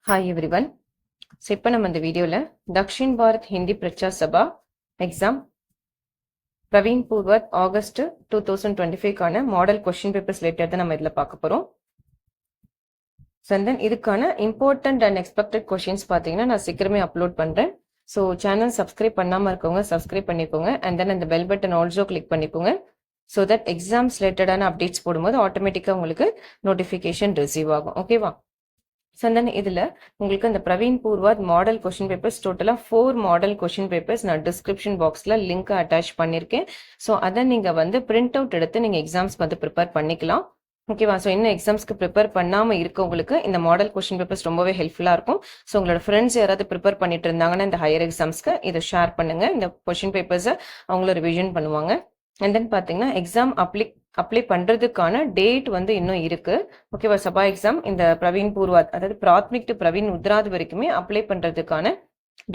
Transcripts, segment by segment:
Hi everyone. So இப்போ நம்ம இந்த வீடியோவில் தக்ஷின் பாரத் ஹிந்தி பிரச்சார் சபா எக்ஸாம் பிரவீன் பூர்வத் ஆகஸ்ட் 2025க்கான மாடல் கொஸ்டின் பேப்பர்ஸ் ரிலேட்டட் தான் நம்ம இதில் பார்க்க போகிறோம். ஸோ தென் இதுக்கான இம்பார்ட்டன்ட் அண்ட் எக்ஸ்பெக்டட் கொஸ்டின்ஸ் பார்த்தீங்கன்னா நான் சீக்கிரமே அப்லோட் பண்ணுறேன். ஸோ சேனல் சப்ஸ்கிரைப் பண்ணாமல் இருக்கவங்க சப்ஸ்கிரைப் பண்ணிக்கோங்க அண்ட் தென் அந்த பெல் பட்டன் ஆல்சோ கிளிக் பண்ணிக்கோங்க. ஸோ தட் எக்ஸாம்ஸ் ரிலேட்டடான அப்டேட்ஸ் போடும்போது ஆட்டோமேட்டிக்காக உங்களுக்கு நோட்டிஃபிகேஷன் ரிசீவ் ஆகும். ஓகேவா? ஸோ தென் இதில் உங்களுக்கு இந்த Praveen Purvardh model question papers டோட்டலாக 4 மாடல் கொஷின் பேப்பர்ஸ் நான் டிஸ்கிரிப்ஷன் பாக்ஸில் லிங்க் அட்டாச் பண்ணியிருக்கேன். ஸோ அதை நீங்கள் வந்து பிரிண்ட் அவுட் எடுத்து நீங்கள் எக்ஸாம்ஸ்க்கு வந்து ப்ரிப்பேர் பண்ணிக்கலாம். ஓகேவா? ஸோ இன்னும் எக்ஸாம்ஸ்க்கு ப்ரிப்பேர் பண்ணாமல் இருக்கவங்களுக்கு இந்த மாடல் கொஷின் பேப்பர்ஸ் ரொம்பவே ஹெல்ப்ஃபுல்லாக இருக்கும். ஸோ உங்களோட ஃப்ரெண்ட்ஸ் யாராவது ப்ரிப்பேர் பண்ணிட்டு இருந்தாங்கன்னா இந்த ஹையர் எக்ஸாம்ஸ்க்கு இதை ஷேர் பண்ணுங்கள். இந்த கொஷின் பேப்பர்ஸை அவங்கள ரிவிஷன் பண்ணுவாங்க. அண்ட் தென் பார்த்தீங்கன்னா எக்ஸாம் அப்ளை பண்ணுறதுக்கான டேட் வந்து இன்னும் இருக்கு. ஓகேவா? சபா எக்ஸாம் இந்த பிரவீன் பூர்வாத் அதாவது பிராத்மிக் டு பிரவீன் உத்ராத் வரைக்குமே அப்ளை பண்ணுறதுக்கான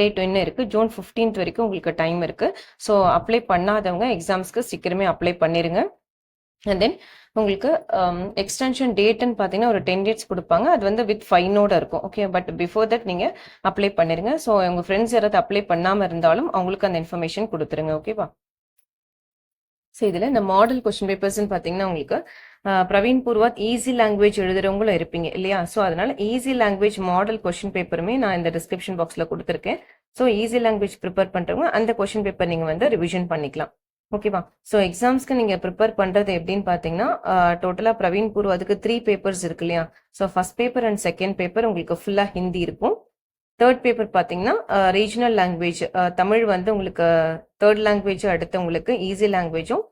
டேட் இன்னும் இருக்கு. ஜூன் 15th வரைக்கும் உங்களுக்கு டைம் இருக்கு. ஸோ அப்ளை பண்ணாதவங்க எக்ஸாம்ஸ்க்கு சீக்கிரமே அப்ளை பண்ணிருங்க. அண்ட் தென் உங்களுக்கு எக்ஸ்டென்ஷன் டேட்னு பார்த்தீங்கன்னா ஒரு 10 days கொடுப்பாங்க. அது வந்து வித் ஃபைனோட இருக்கும். ஓகே, பட் பிஃபோர் தட் நீங்கள் அப்ளை பண்ணிருங்க. ஸோ உங்கள் ஃப்ரெண்ட்ஸ் யாராவது அப்ளை பண்ணாமல் இருந்தாலும் அவங்களுக்கு அந்த இன்ஃபர்மேஷன் கொடுத்துருங்க. ஓகேவா? ஸோ இதில் இந்த மாடல் கொஸ்டின் பேப்பர்ஸ்ன்னு பார்த்தீங்கன்னா உங்களுக்கு பிரவீன் பூர்வாத் ஈஸி லாங்குவேஜ் எழுதுறவங்களும் இருப்பீங்க இல்லையா? ஸோ அதனால ஈஸி லாங்குவேஜ் மாடல் கொஸ்டின் பேப்பருமே நான் இந்த டிஸ்கிரிப்ஷன் பாக்ஸில் கொடுத்துருக்கேன். ஸோ ஈஸி லாங்குவேஜ் ப்ரிப்பேர் பண்ணுறவங்க அந்த கொஸ்டின் பேப்பர் நீங்கள் வந்து ரிவிஷன் பண்ணிக்கலாம். ஓகேவா? ஸோ எக்ஸாம்ஸ்க்கு நீங்கள் ப்ரிப்பேர் பண்ணுறது எப்படின்னு பார்த்தீங்கன்னா டோட்டலாக பிரவீன் பூர்வாதுக்கு 3 பேப்பர்ஸ் இருக்கு இல்லையா? So first paper and second paper உங்களுக்கு ஃபுல்லாக ஹிந்தி இருக்கும். தேர்ட் பேப்பர் பார்த்தீங்கன்னா ரீஜனல் லாங்குவேஜ் தமிழ் வந்து உங்களுக்கு தேர்ட் லாங்குவேஜ் எடுத்தவங்களுக்கு ஈஸி லாங்குவேஜும்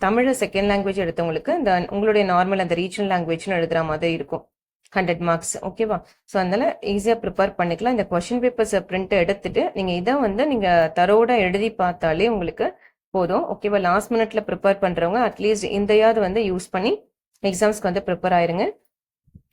தமிழை செகண்ட் லாங்குவேஜ் எடுத்தவங்களுக்கு இந்த உங்களுடைய நார்மல் அந்த ரீஜனல் லாங்குவேஜ்னு எழுதுற மாதிரி இருக்கும். 100 marks. ஓகேவா? ஸோ அதனால ஈஸியாக ப்ரிப்பேர் பண்ணிக்கலாம். இந்த கொஸ்டின் பேப்பர்ஸை பிரிண்ட் எடுத்துட்டு நீங்கள் இதை வந்து நீங்கள் தரோட எழுதி பார்த்தாலே உங்களுக்கு போதும். ஓகேவா? லாஸ்ட் மினிட்ல ப்ரிப்பேர் பண்ணுறவங்க அட்லீஸ்ட் இந்தையாவது வந்து யூஸ் பண்ணி எக்ஸாம்ஸ்க்கு வந்து ப்ரிப்பேர் ஆயிருங்க.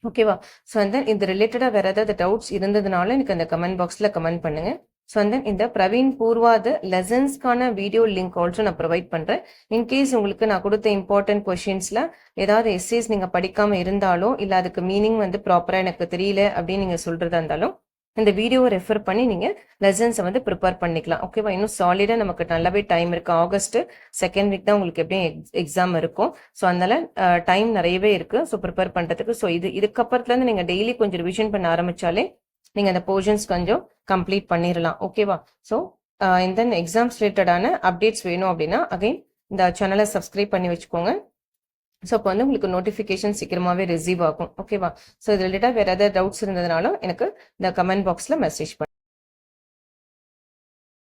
ஓகேவா? ஸோ அந்த இந்த ரிலேட்டடாக வேற ஏதாவது டவுட்ஸ் இருந்ததுனால எனக்கு அந்த கமெண்ட் பாக்ஸில் கமெண்ட் பண்ணுங்க. ஸோ அந்த இந்த பிரவீன் பூர்வாத் லெசன்ஸ்க்கான வீடியோ லிங்க் ஆல்சோ நான் ப்ரொவைட் பண்ணுறேன். இன்கேஸ் உங்களுக்கு நான் கொடுத்த இம்பார்ட்டன்ட் கொஷின்ஸில் ஏதாவது எஸ்ஏஸ் நீங்கள் படிக்காமல் இருந்தாலோ இல்லை அதுக்கு மீனிங் வந்து ப்ராப்பராக எனக்கு தெரியல அப்படின்னு நீங்கள் சொல்கிறதா இருந்தாலும் இந்த வீடியோவை ரெஃபர் பண்ணி நீங்கள் லெசன்ஸை வந்து ப்ரிப்பேர் பண்ணிக்கலாம். ஓகேவா? இன்னும் சாலிடாக நமக்கு நல்லாவே டைம் இருக்குது. ஆகஸ்ட் 2nd வீக் தான் உங்களுக்கு எப்படியும் எக்ஸாம் இருக்கும். ஸோ அதனால டைம் நிறையவே இருக்குது. ஸோ ப்ரிப்பேர் பண்ணுறதுக்கு ஸோ இதுக்கப்புறத்துலேருந்து நீங்கள் டெய்லி கொஞ்சம் ரிவிஷன் பண்ண ஆரம்பித்தாலே நீங்கள் அந்த போர்ஷன்ஸ் கொஞ்சம் கம்ப்ளீட் பண்ணிடலாம். ஓகேவா? ஸோ இந்த எக்ஸாம்ஸ் ரிலேட்டடான அப்டேட்ஸ் வேணும் அப்படின்னா அகைன் இந்த சேனலை சப்ஸ்கிரைப் பண்ணி வச்சுக்கோங்க. ஸோ இப்போ வந்து உங்களுக்கு நோட்டிஃபிகேஷன் சீக்கிரமாகவே ரிசீவ் ஆகும். ஓகேவா? ஸோ இது ரிலேட்டடாக வேறு ஏதாவது டவுட்ஸ் இருந்ததுனாலும் எனக்கு இந்த கமெண்ட் பாக்ஸில் மெசேஜ் பண்ணுங்க.